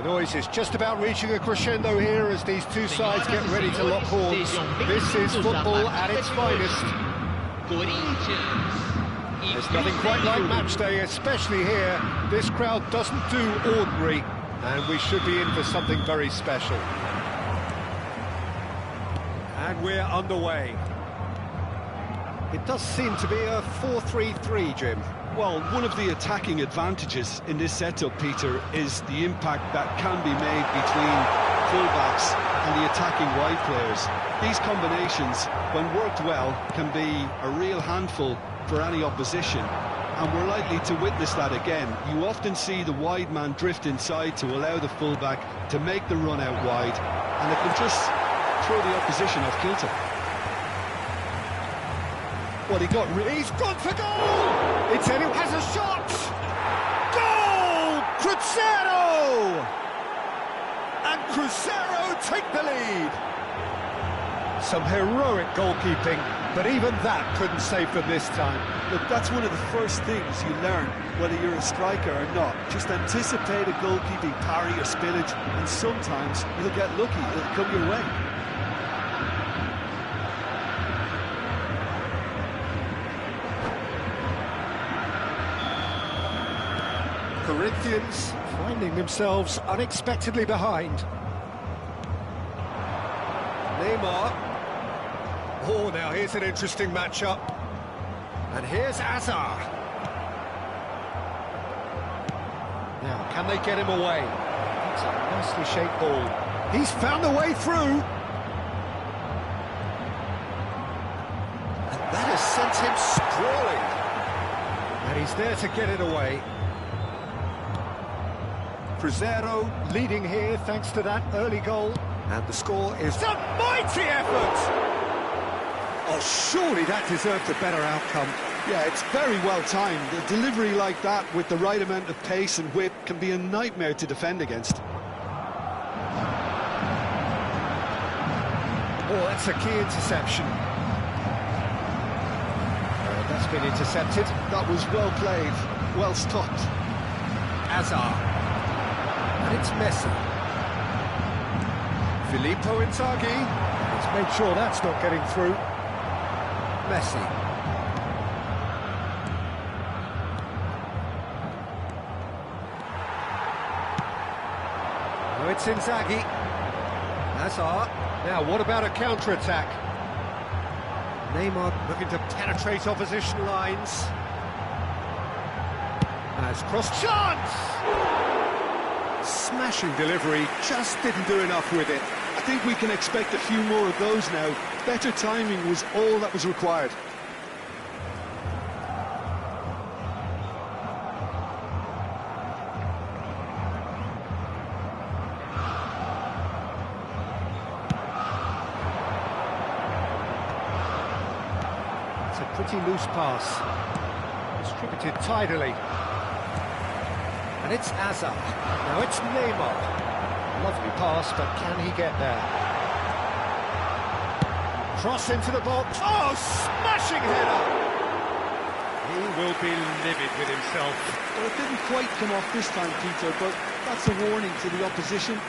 The noise is just about reaching a crescendo here as these two sides get ready to lock horns. This is football at its finest. There's nothing quite like match day, especially here. This crowd doesn't do ordinary, and we should be in for something very special. And we're underway. It does seem to be a 4-3-3, Jim. Well, one of the attacking advantages in this setup, Peter, is the impact that can be made between fullbacks and the attacking wide players. These combinations, when worked well, can be a real handful for any opposition, and we're likely to witness that again. You often see the wide man drift inside to allow the fullback to make the run out wide, and it can just throw the opposition off kilter. Well, he's gone for goal! It's anyone has a shot! Goal! Cruzeiro! And Cruzeiro take the lead. Some heroic goalkeeping, but even that couldn't save them this time. Look, that's one of the first things you learn, whether you're a striker or not. Just anticipate a goalkeeping parry or spillage, and sometimes you'll get lucky, it'll come your way. Corinthians finding themselves unexpectedly behind. Neymar. Oh, now here's an interesting matchup. And here's Hazard. Now, can they get him away? That's a nicely shaped ball. He's found a way through. And that has sent him sprawling. And he's there to get it away. Cruzeiro leading here thanks to that early goal. And the score is a mighty effort! Oh, surely that deserved a better outcome. Yeah, it's very well timed. A delivery like that with the right amount of pace and whip can be a nightmare to defend against. Oh, that's a key interception. That's been intercepted. That was well played, well stopped. Hazard. And it's Messi. Filippo Inzaghi. He's made sure that's not getting through. Messi. Oh, it's Inzaghi. Hazard. Now, what about a counter-attack? Neymar looking to penetrate opposition lines. Has cross chance! Smashing delivery, just didn't do enough with it. I think we can expect a few more of those now. Better timing was all that was required. It's a pretty loose pass. Distributed tidily. And it's Hazard. Now it's Neymar. Lovely pass, but can he get there? Cross into the box. Oh, smashing header! He will be livid with himself. Well, it didn't quite come off this time, Peter, but that's a warning to the opposition.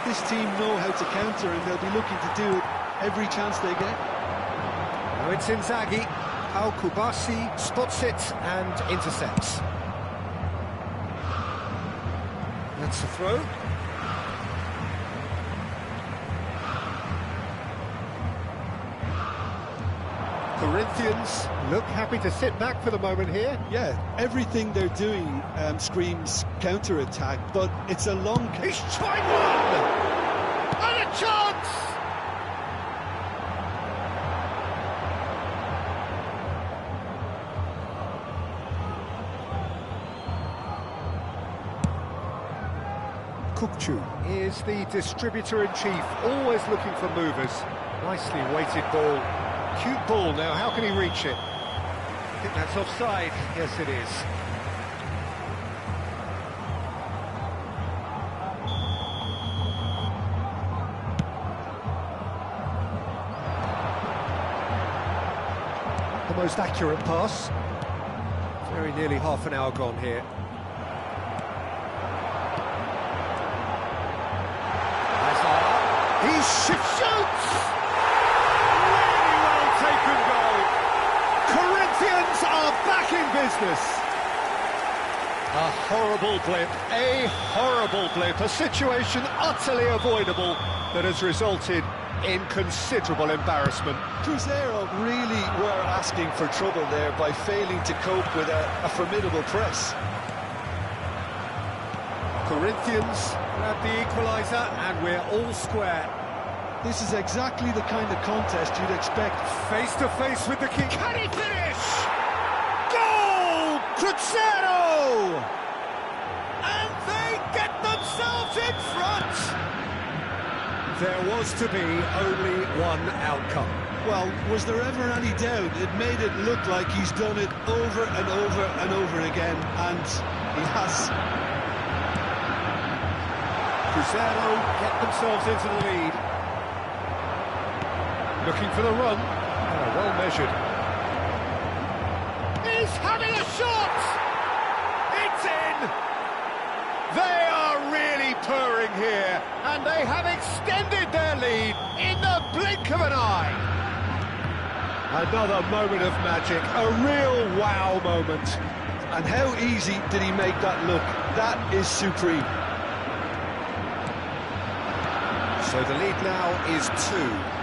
This team know how to counter, and they'll be looking to do it every chance they get. Now it's Inzaghi. Al Kubasi spots it and intercepts. That's a throw. Corinthians look happy to sit back for the moment here. Yeah, everything they're doing screams counter-attack, but it's a long... He's tried one! And a chance! Kukçu is the distributor-in-chief, always looking for movers. Nicely weighted ball. Cute ball now, how can he reach it? I think that's offside. Yes, it is. The most accurate pass. Very nearly half an hour gone here. He shoots! Really well taken goal. Corinthians are back in business. A horrible blip, a situation utterly avoidable that has resulted in considerable embarrassment. Cruzeiro really were asking for trouble there by failing to cope with a formidable press. Corinthians grab the equaliser and we're all square. This is exactly the kind of contest you'd expect. Face to face with the king. Can he finish? Goal! Cruzeiro! And they get themselves in front! There was to be only one outcome. Well, was there ever any doubt? It made it look like he's done it over and over and over again, and he has. Cruzeiro get themselves into the lead. Looking for the run. Oh, well measured. He's having a shot! It's in! They are really purring here, and they have extended their lead in the blink of an eye. Another moment of magic, a real wow moment. And how easy did he make that look? That is supreme. So the lead now is 2.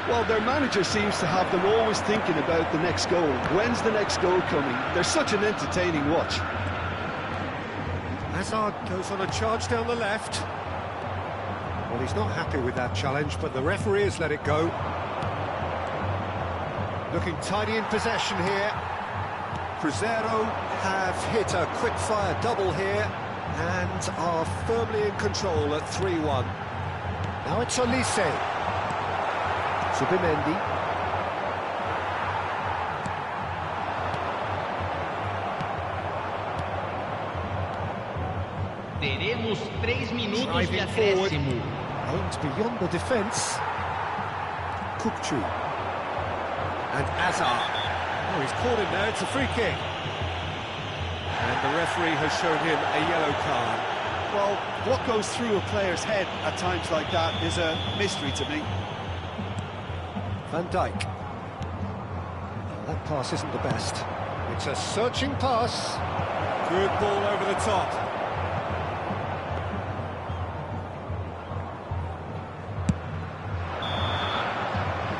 Well, their manager seems to have them always thinking about the next goal. When's the next goal coming? They're such an entertaining watch. Hazard goes on a charge down the left. Well, he's not happy with that challenge, but the referee has let it go. Looking tidy in possession here. Cruzeiro have hit a quick-fire double here and are firmly in control at 3-1. Now it's Olise. Subimendi. Teremos 3 minutos de acréscimo. Aimed beyond the defence. Kukçu. And Azar. Oh, he's caught him there, it's a free kick. And the referee has shown him a yellow card. Well, what goes through a player's head at times like that is a mystery to me. Van Dijk. Oh, that pass isn't the best. It's a searching pass. Good ball over the top.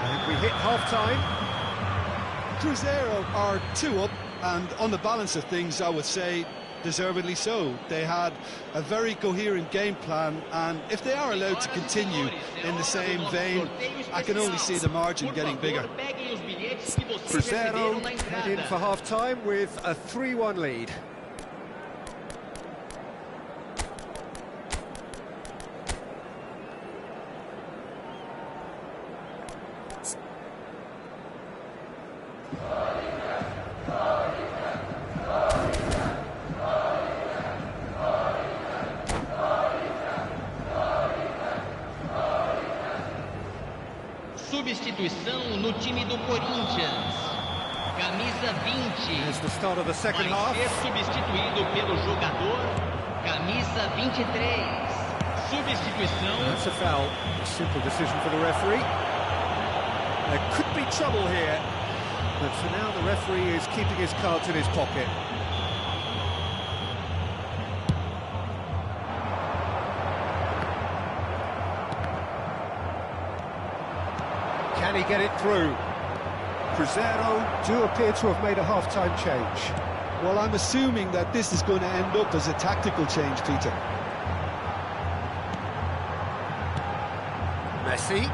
And we hit half-time. Cruzeiro are 2 up, and on the balance of things, I would say deservedly so. They had a very coherent game plan, and if they are allowed to continue in the same vein, I can only see the margin getting bigger. Cruzeiro head in for half-time with a 3-1 lead. Substituição no time do Corinthians. Camisa 20. It's the start of the second half. Vai ser substituído pelo jogador camisa 23. Substituição. That's a foul. A simple decision for the referee. There could be trouble here, but for now the referee is keeping his cards in his pocket. Can he get it through? Cruzeiro do appear to have made a half-time change. Well, I'm assuming that this is going to end up as a tactical change, Peter. Messi.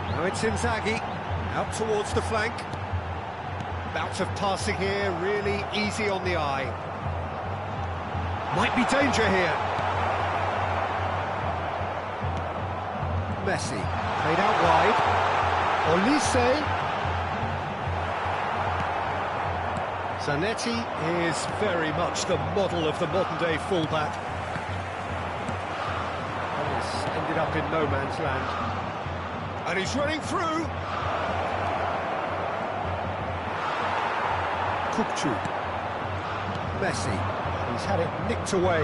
Now it's Inzaghi, out towards the flank. Bout of passing here, really easy on the eye. Might be danger here. Messi, played out wide. Olise. Zanetti is very much the model of the modern-day fullback. And he's ended up in no man's land. And he's running through. Kukçu. Messi. He's had it nicked away.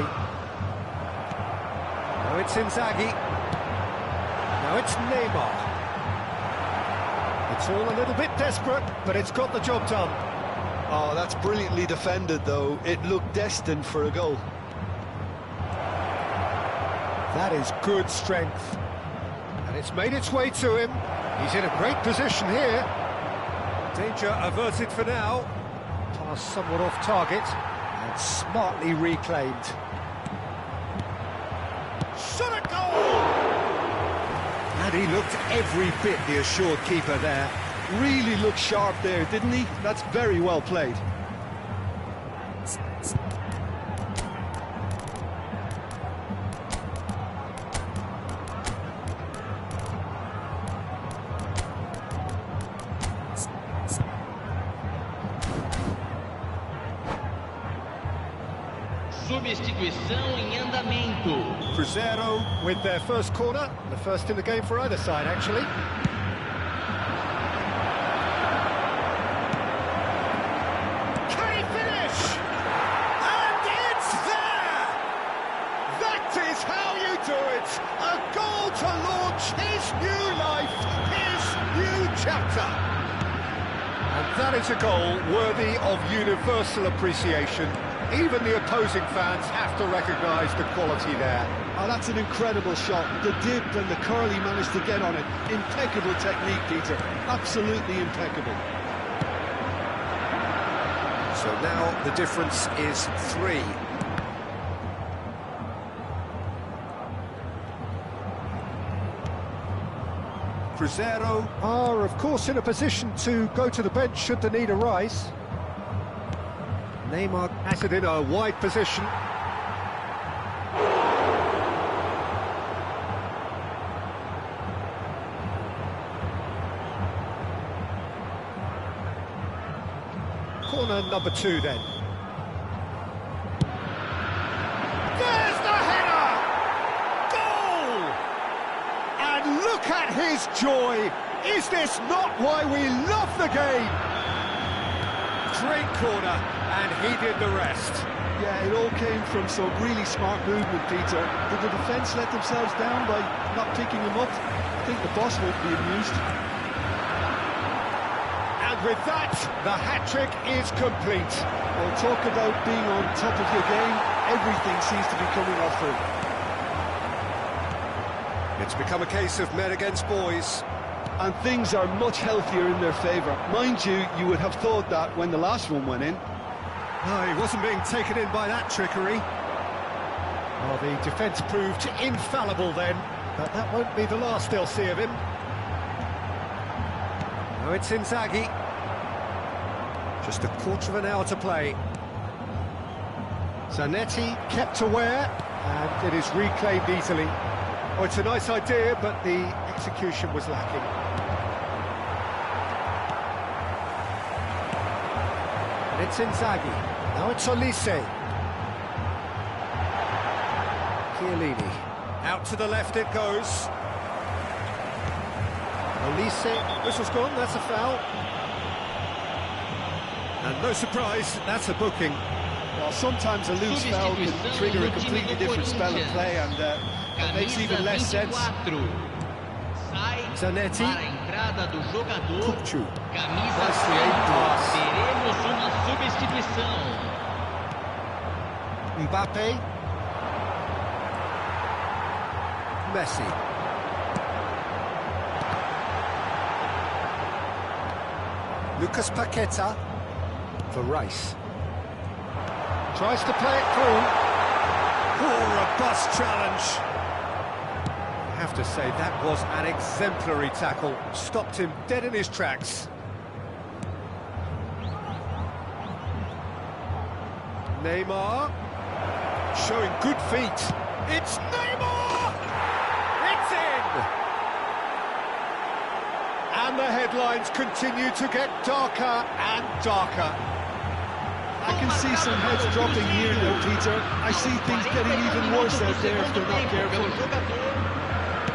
Now it's Inzaghi. Now it's Neymar. It's all a little bit desperate, but it's got the job done. Oh, that's brilliantly defended, though. It looked destined for a goal. That is good strength. And it's made its way to him. He's in a great position here. Danger averted for now. Pass somewhat off target. And smartly reclaimed. Shot a goal! And he looked every bit the assured keeper there. Really looked sharp there, didn't he? That's very well played. Substituição em andamento. Cruzeiro with their first corner, the first in the game for either side, actually. Can he finish? And it's there! That is how you do it! A goal to launch his new life, his new chapter! And that is a goal worthy of universal appreciation. Even the opposing fans have to recognise the quality there. Oh, that's an incredible shot. The dip and the curl he managed to get on it. Impeccable technique, Peter. Absolutely impeccable. So now the difference is 3. Cruzeiro are, of course, in a position to go to the bench should the need arise. Neymar has it in a wide position. Corner number 2 then. There's the header! Goal! And look at his joy! Is this not why we love the game? Great corner, and he did the rest. Yeah, it all came from some really smart movement, Peter. Did the defence let themselves down by not picking him up? I think the boss won't be amused. And with that, the hat-trick is complete. Well, talk about being on top of your game. Everything seems to be coming off for him. It's become a case of men against boys. And things are much healthier in their favour. Mind you, you would have thought that when the last one went in. No, he wasn't being taken in by that trickery. Well, the defence proved infallible then, but that won't be the last they'll see of him. Now it's Inzaghi. Just a quarter of an hour to play. Zanetti kept aware, and it is reclaimed easily. Oh, it's a nice idea, but the execution was lacking. And it's Inzaghi. Now it's Olise. Chiellini. Out to the left it goes. Olise, whistle's gone, that's a foul. And no surprise, that's a booking. Well, sometimes a loose foul can trigger a completely different spell of play, and it makes even less sense. Zanetti. Kupchu. Camisa Nicely aimed pass. teremos uma substituição. Mbappe. Messi. Lucas Paqueta for Rice. Tries to play it through. Oh, robust challenge. I have to say, that was an exemplary tackle. Stopped him dead in his tracks. Neymar. Showing good feet. It's Neymar! It's in! And the headlines continue to get darker and darker. I can see some heads dropping here now, Peter. I see things getting even worse out there if they're not careful.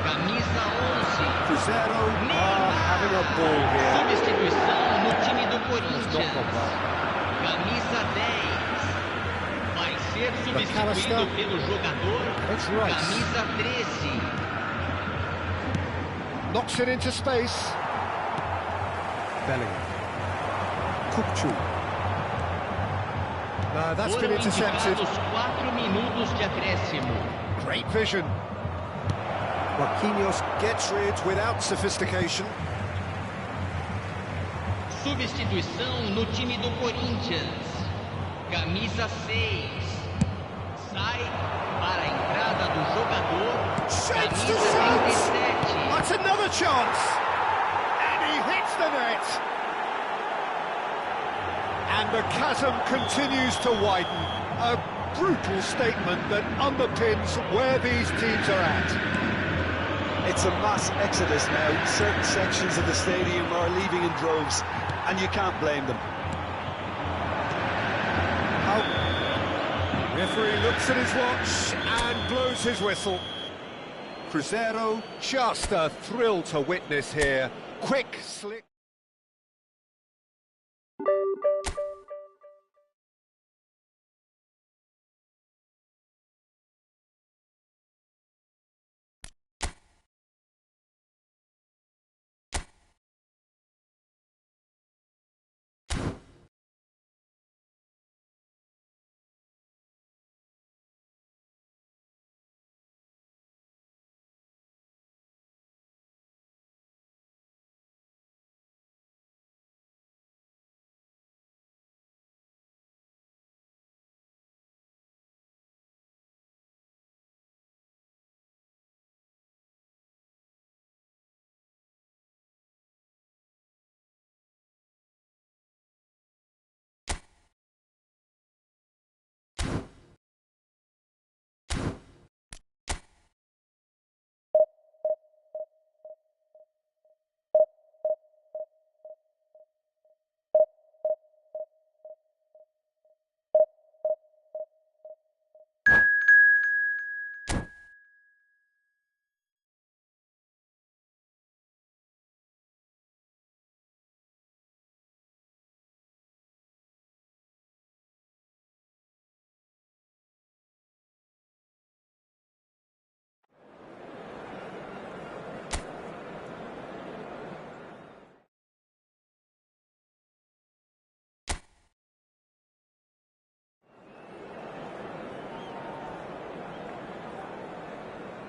Camisa 11. Cruzeiro are having a ball here. Substituição no time do Corinthians. Camisa 10. Vai ser ser substituído pelo jogador camisa 13. Knocks it into space. Bellingham. Kupchu. No, that's been intercepted. 4 minutos de acréscimo. Great vision. Marquinhos gets rid without sophistication. Substituição no time do Corinthians. Camisa 6. Sai para a entrada do jogador. Shapes to Camisa shoot. 37. That's another chance. And he hits the net. And the chasm continues to widen. A brutal statement that underpins where these teams are at. It's a mass exodus now. Certain sections of the stadium are leaving in droves, and you can't blame them. Referee looks at his watch and blows his whistle. Cruzeiro, just a thrill to witness here. Quick, slick...